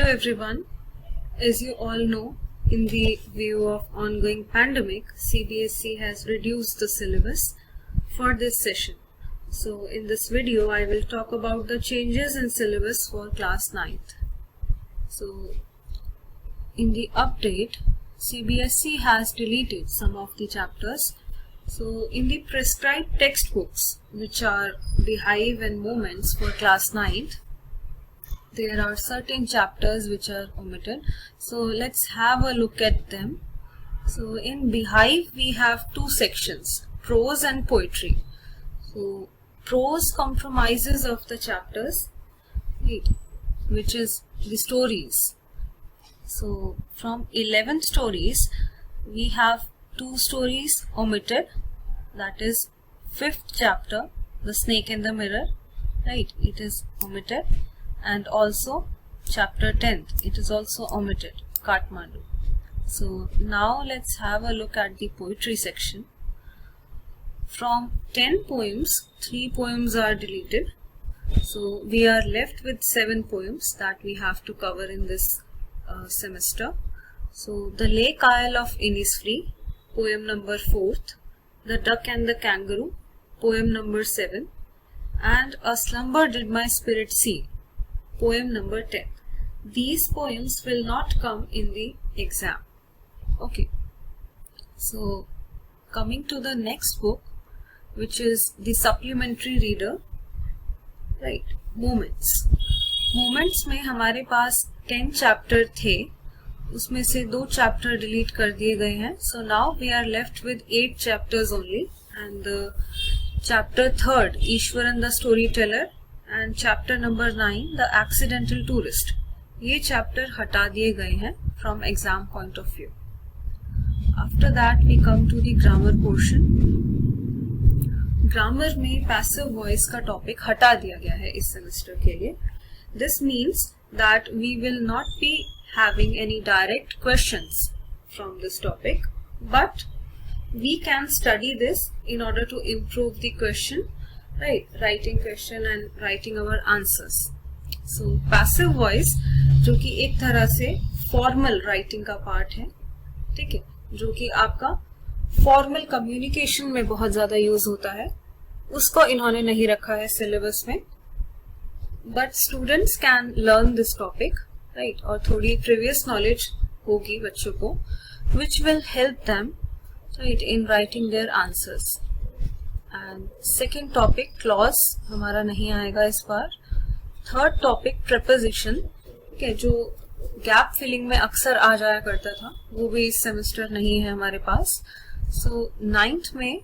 everyone. As you all know, in the view of ongoing pandemic, CBSE has reduced the syllabus for this session. So in this video, I will talk about the changes in syllabus for class 9th. So in the update, CBSE has deleted some of the chapters. So in the prescribed textbooks, which are Beehive and Moments for class 9th, there are certain chapters which are omitted. So let's have a look at them. So in Beehive we have two sections, prose and poetry. So prose compromises of the chapters, right, which is the stories. So from 11 stories we have 2 stories omitted, that is 5th chapter, The Snake and the Mirror, right, it is omitted. And also chapter 10th, it is also omitted, Kathmandu. So now let's have a look at the poetry section. From 10 poems, 3 poems are deleted. So we are left with 7 poems that we have to cover in this semester. So The Lake Isle of Innisfree, poem number 4th, The Duck and the Kangaroo, poem number 7, and A Slumber Did My Spirit See, poem number 10. These poems will not come in the exam. Okay. So coming to the next book, which is the supplementary reader, right, Moments. Moments में हमारे पास 10 chapter थे, उसमें से 2 chapter delete कर दिए गए हैं. So now we are left with 8 chapters only, and the chapter 3rd, Ishwaran the Storyteller, and chapter number 9, The Accidental Tourist. ये chapter हटा दिए गए हैं from exam point of view. After that we come to the grammar portion. Grammar में passive voice का topic हटा दिया गया है इस semester के लिए. This means that we will not be having any direct questions from this topic, but we can study this in order to improve the question, right, writing question and writing our answers. So passive voice जो कि एक तरह से formal writing का part है, ठीक है, जो कि आपका formal communication में बहुत ज़्यादा use होता है, उसको इन्होंने नहीं रखा है syllabus में. But students can learn this topic, right, और थोड़ी previous knowledge होगी बच्चों को, which will help them, right, in writing their answers. And second topic, clause हमारा नहीं आएगा इस बार. Third topic, preposition, okay, जो gap filling में अक्सर आ जाया करता था, वो भी इस semester नहीं है हमारे पास. So 9th में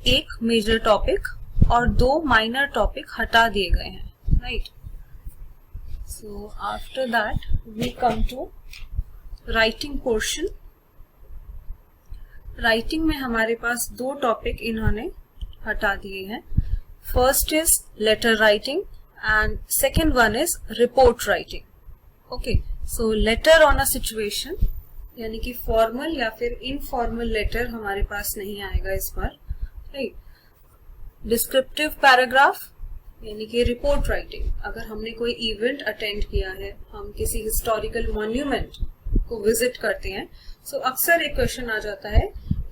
एक major topic और 2 minor topic हटा दिए गए हैं, right. So after that we come to writing portion. Writing में हमारे पास 2 टॉपिक इन्होंने हटा दिए हैं. First is letter writing and second one is report writing. Okay, so letter on a situation, यानी कि फॉर्मल या फिर इनफॉर्मल लेटर हमारे पास नहीं आएगा इस बार, राइट. डिस्क्रिप्टिव पैराग्राफ यानी कि रिपोर्ट राइटिंग, अगर हमने कोई इवेंट अटेंड किया है, हम किसी हिस्टोरिकल मॉन्यूमेंट को विजिट करते हैं, सो अक्सर एक क्वेश्चन आ जाता है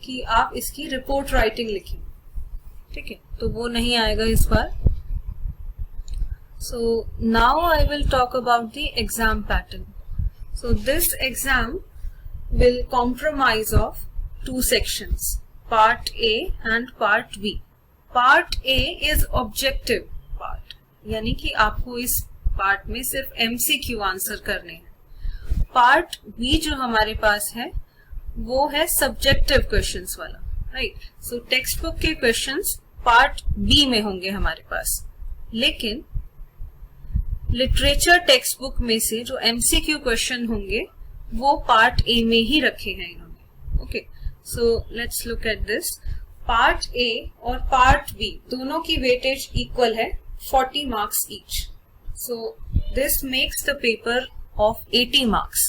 कि आप इसकी रिपोर्ट राइटिंग लिखें, ठीक है, तो वो नहीं आएगा इस बार. So now I will talk about the exam pattern. So this exam will compromise of 2 sections, part A and part B. Part A is objective part, यानी कि आपको इस पार्ट में सिर्फ MCQ आंसर करने हैं. पार्ट बी जो हमारे पास है वो है सब्जेक्टिव क्वेश्चंस वाला, राइट. सो टेक्स्ट बुक के क्वेश्चंस पार्ट बी में होंगे हमारे पास, लेकिन लिटरेचर टेक्स्ट बुक में से जो MCQ क्वेश्चन होंगे वो पार्ट ए में ही रखे हैं इन्होंने. Okay, so let's look at this. Part A और पार्ट बी दोनों की वेटेज इक्वल है, 40 marks each. So this makes the paper of 80 marks,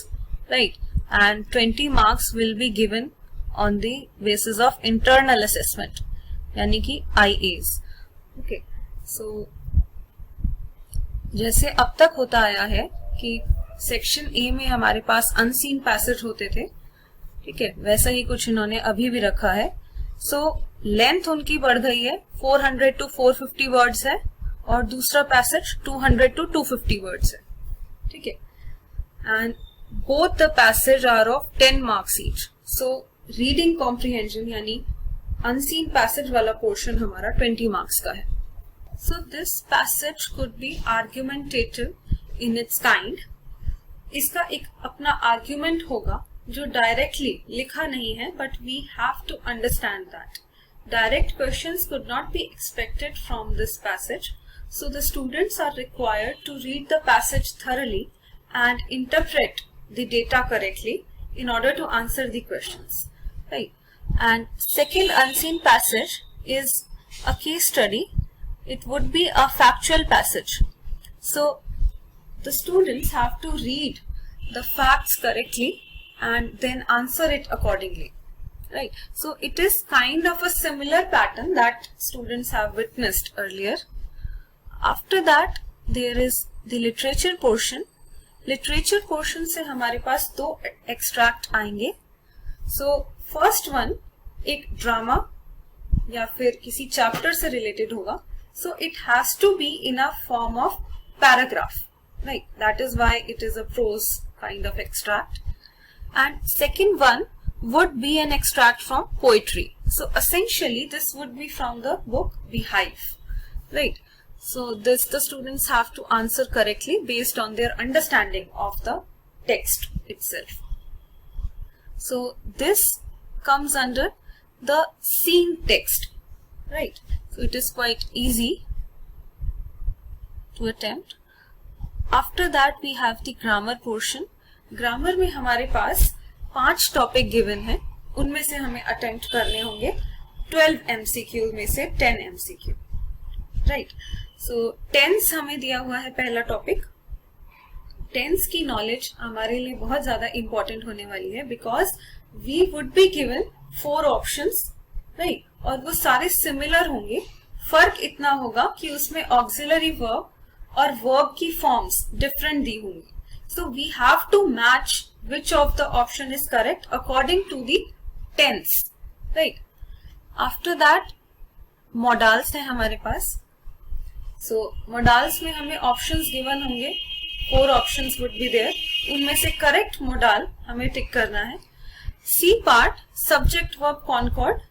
right, and 20 marks will be given on the basis of internal assessment, यानी कि IAs. Okay, so जैसे अब तक होता आया है कि सेक्शन ए में हमारे पास अनसीन पैसेज होते थे, ठीक है, वैसा ही कुछ इन्होंने अभी भी रखा है। सो लेंथ उनकी बढ़ गई है, 400 to 450 वर्ड्स है, और दूसरा पैसेज 200 to 250 वर्ड्स है, ठीक है। And both the passage are of 10 marks each. So reading comprehension यानी अनसीन पैसेज वाला पोर्शन हमारा 20 मार्क्स का है। So this passage could be argumentative in its kind. इसका एक अपना आर्ग्यूमेंट होगा जो डायरेक्टली लिखा नहीं है, but we have to understand that direct questions could not be expected from this passage, so the students are required to read the passage thoroughly and interpret the data correctly in order to answer the questions, right? And second unseen passage is a case study. It would be a factual passage. So the students have to read the facts correctly and then answer it accordingly, right? So it is kind of a similar pattern that students have witnessed earlier. After that there is the literature portion. Literature portion से हमारे पास 2 extract आएंगे। So first one एक drama या फिर किसी chapter से related होगा, so it has to be in a form of paragraph, right? That is why it is a prose kind of extract. And second one would be an extract from poetry. So essentially this would be from the book Beehive, right? So this the students have to answer correctly based on their understanding of the text itself. So this comes under the seen text, right? So it is quite easy to attempt. After that we have the grammar portion. Grammar में हमारे पास 5 topic given है, उनमें से हमें attempt करने होंगे 12 MCQ में से 10 MCQ, राइट? सो टेंस हमें दिया हुआ है पहला टॉपिक। टेंस की नॉलेज हमारे लिए बहुत ज्यादा इंपॉर्टेंट होने वाली है, because we would be given 4 options, right? और वो सारे सिमिलर होंगे। फर्क इतना होगा कि उसमें ऑक्सिलरी वर्ब और वर्ब की फॉर्म्स डिफरेंट दी होंगी। So we have to match which of the option is correct according to the tense, right? After that modals है हमारे पास। So modals में हमें options given होंगे, 4 options would be there, उनमें से correct modal हमें टिक करना है। C part subject verb concord।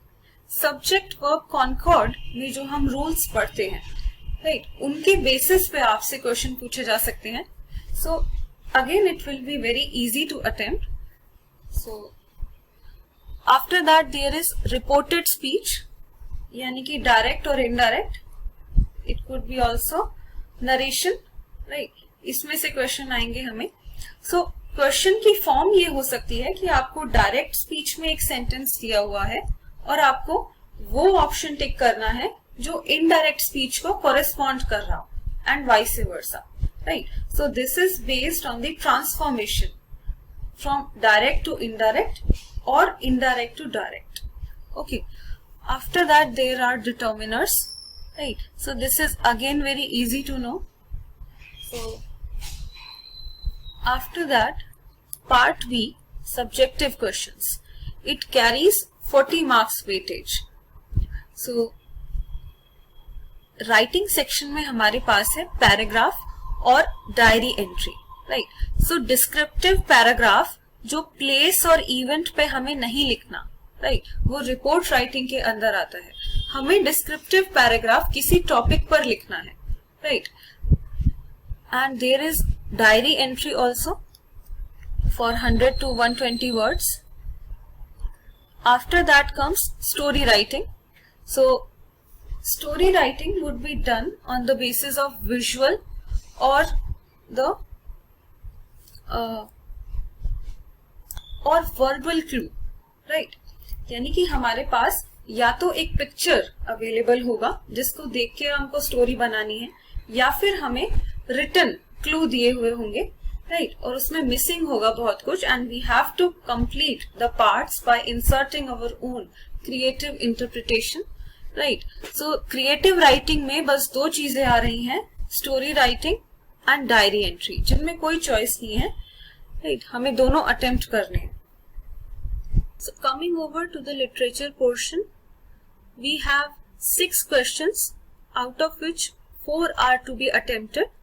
subject verb concord में जो हम rules पढ़ते हैं, right, उनके basis पे आपसे क्वेश्चन पूछे जा सकते हैं। So again it will be very easy to attempt. So after that there is reported speech, यानी कि direct और indirect. It could be also narration, right? इसमें से क्वेश्चन आएंगे हमें। So क्वेश्चन की फॉर्म ये हो सकती है कि आपको डायरेक्ट स्पीच में एक सेंटेंस दिया हुआ है और आपको वो ऑप्शन टिक करना है जो इनडायरेक्ट स्पीच को कॉरेस्पॉन्ड कर रहा हो, and vice versa, right? So this is based on the transformation from direct to indirect or indirect to direct. Okay. After that there are determiners, right? So this is again very easy to know. So after that part B, subjective questions. It carries 40 marks weightage. So writing section में हमारे पास है paragraph और diary entry, right? सो descriptive paragraph जो place और event पे हमें नहीं लिखना, राइट, वो रिपोर्ट राइटिंग के अंदर आता है। हमें डिस्क्रिप्टिव पैराग्राफ किसी टॉपिक पर लिखना है, right? And there is diary entry also for 100 to 120 words. After that comes story writing. So story writing would be done on the basis of visual or the or verbal clue, right? यानी कि हमारे पास या तो एक picture available होगा जिसको देख के हमको स्टोरी बनानी है, या फिर हमें रिटन क्लू दिए हुए होंगे, राइट? और उसमें मिसिंग होगा बहुत कुछ, and we have to complete the parts by inserting our own creative interpretation, right? So creative writing में बस 2 चीजें आ रही हैं, story writing and diary entry, जिनमें कोई चॉइस नहीं है, राइट, हमें दोनों अटेम्प्ट करने हैं. So coming over to the literature portion, we have 6 questions, out of which 4 are to be attempted.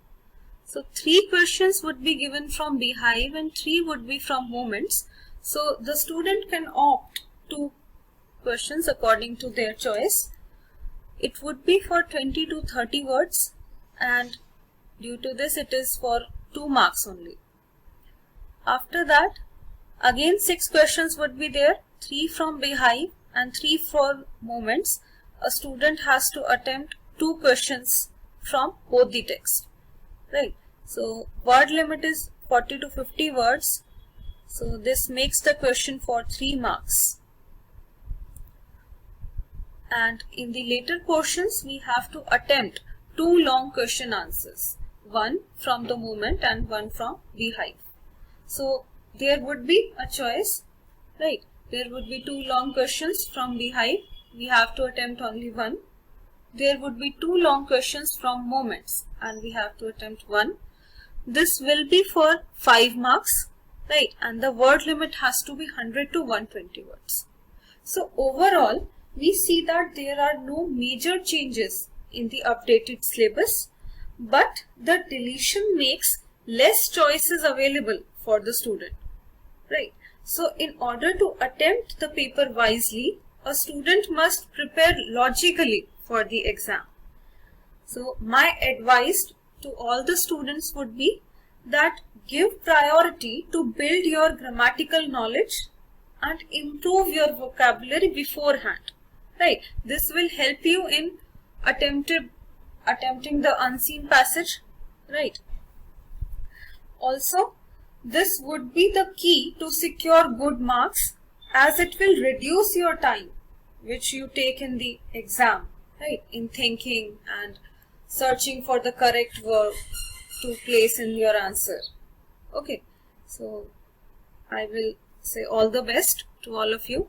So 3 questions would be given from Beehive and 3 would be from Moments. So the student can opt 2 questions according to their choice. It would be for 20 to 30 words, and due to this it is for 2 marks only. After that, again 6 questions would be there, 3 from Beehive and 3 for Moments. A student has to attempt 2 questions from both the text, right? So word limit is 40 to 50 words. So this makes the question for 3 marks. And in the later portions, we have to attempt 2 long question answers, one from the Moment and one from Beehive. So there would be a choice, right? There would be 2 long questions from Beehive. We have to attempt only one. There would be 2 long questions from Moments, and we have to attempt one. This will be for 5 marks, right? And the word limit has to be 100 to 120 words. So overall, we see that there are no major changes in the updated syllabus, but the deletion makes less choices available for the student, right? So in order to attempt the paper wisely, a student must prepare logically for the exam. So my advice to all the students would be that give priority to build your grammatical knowledge and improve your vocabulary beforehand, right? This will help you in attempting the unseen passage, right? Also, this would be the key to secure good marks, as it will reduce your time which you take in the exam, right, in thinking and searching for the correct verb to place in your answer. Okay, so I will say all the best to all of you.